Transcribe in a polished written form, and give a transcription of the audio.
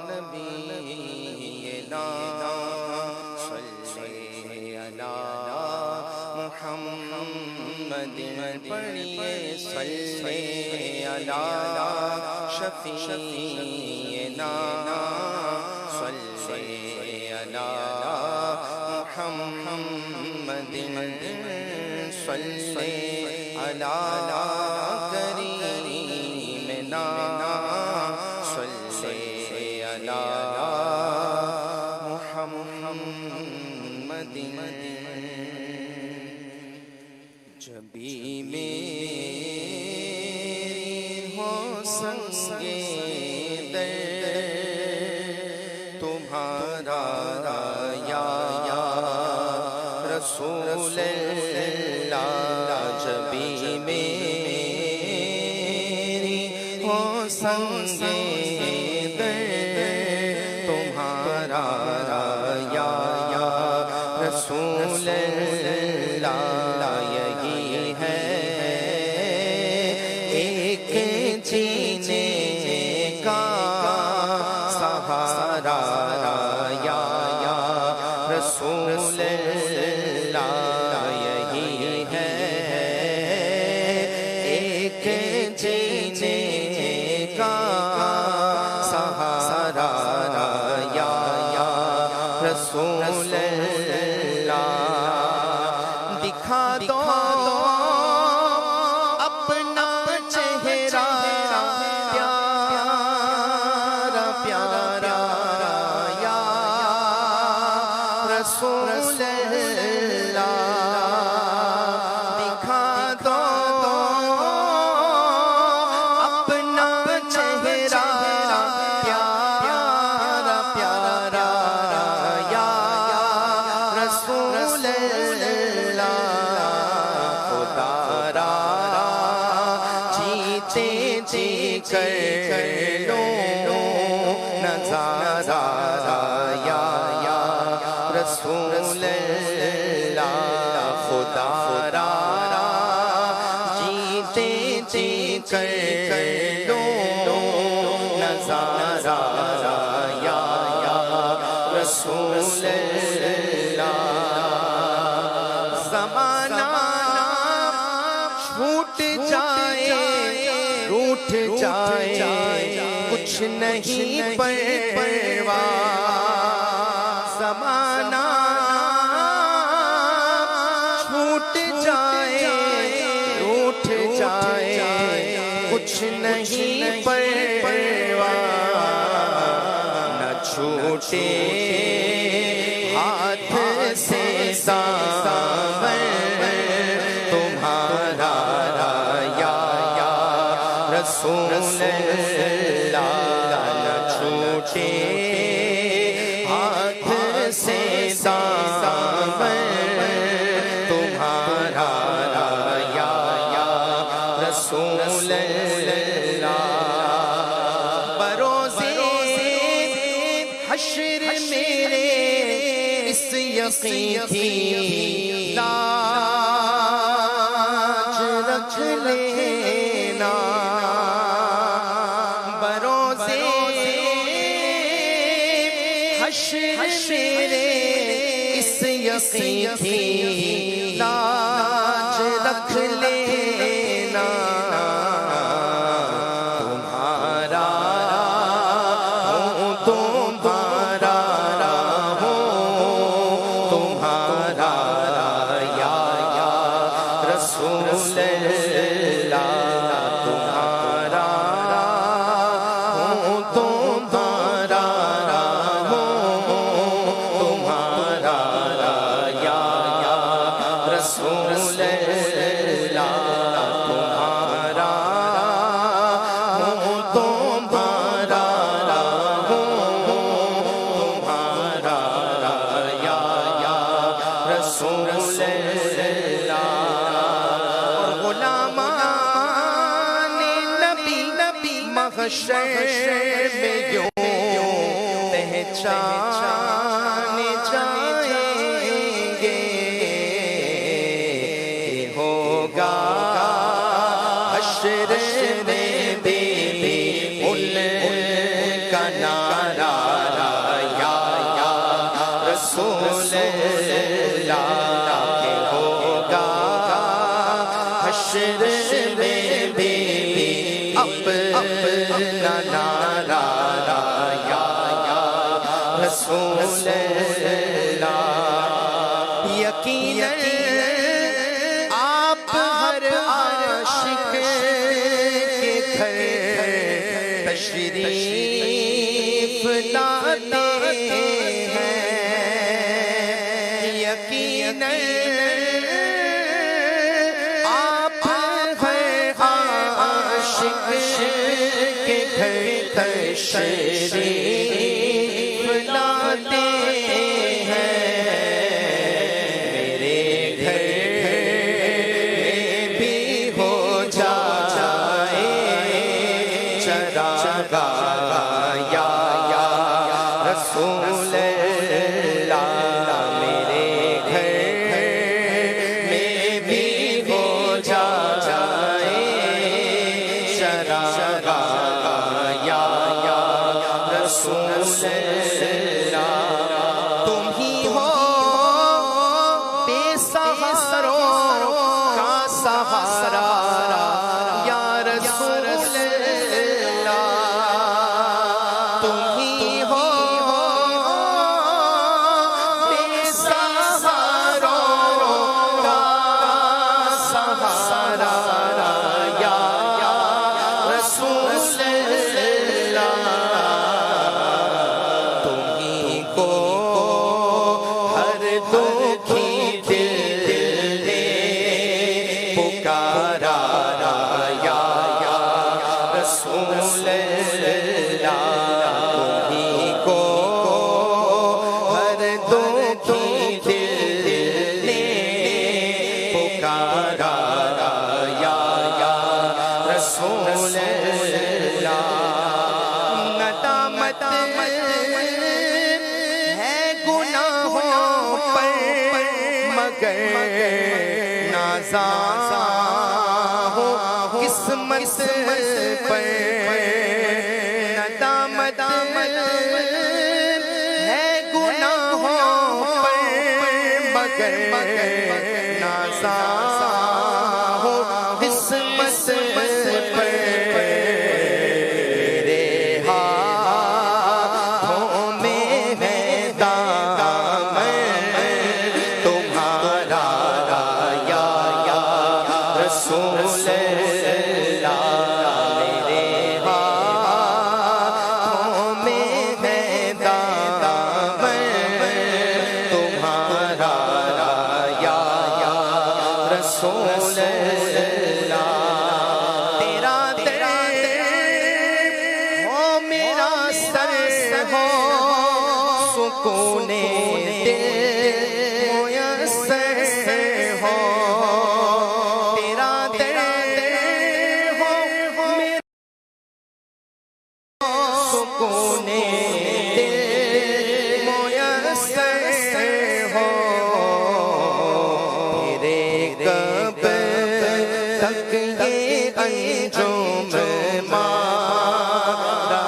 نبینا صلی علی محمد پڑھیے صلی علی شفیعنا صلی علی محمد صلی علی کریمنا صلی علی محمد جبھی میری ہو سنگے در تمہارا یا رسول اللہ جبھی میری ہو سنگے در تمہارا یا رسول اللہ یہی ہے ایک جینے کا سہارا یا رسول اللہ یہی ہے ایک جینے کا سہارا یا رسول اللہ دکھا دو اپنا چہرہ پیارا پیارا یا رسول اللہ دکھا دو اپنا چہرہ پیارا پیارا یا رسول اللہ خدا را جیتے جی کر لو نظارہ یا رسول اللہ خدا را جیتے جی کر لو نظارہ یا رسول اللہ زمانہ چھوٹ جائے روٹھ جائے کچھ نہیں پرواہ زمانہ چھوٹ جائے روٹھ جائے کچھ نہیں پرواہ نہ چھوٹے ہاتھ سے دامن تمہارا یا رسول اللہ نہ چھوٹے ہاتھ سے دامن تمہارا یا رسول اللہ بروزے حشر میرے اس یقین کی لاج رکھ لینا بروزے حشر میرے اس یقین کی لاج رکھ لینا تمہارا ہوں تمہارا تمہارا یا رسول اللہ تمہارا ہوں تمہارا تمہارا یا رسول اللہ تمہارا ہوں تمہارا تمہارا یا رسول اللہ غلامان نبی محشر میں یوں پہچان جائیں گے ہوگا حشر میں بھی ان نعرہ یا رسول اللہ کہ ہوگا حشر میں بھی اپنا نعرہ یا رسول اللہ یقیناً آپ ہر عاشق کے گھر تشریف لاتے ہیں یقیناً آپ ہر عاشق کے گھر تشریف لاتے رسول اللہ میرے گھر میں بھی ہو جائے چراغاں یا رسول اللہ تم ہی ہو بے سہاروں کا سہارا یا رسول اللہ تم ہی ہو رسول اللہ تمہیں کو ہر دکھی دل نے پکارا یا رسول اللہ ندامت ہے گناہوں پر مگر نازاں ہو قسمت پر ندامت ہے گناہوں پر مگر نازاں ہو قسمت پر میرے ہاتھوں میں ہے دامن تمہارا یا رسول رسول اللہ تیرا در ہو میرا سر ہو سکون دل میسر ہو تیرا در ہو میرا سکون دل میسر ہو کب تک یہ انجم مارا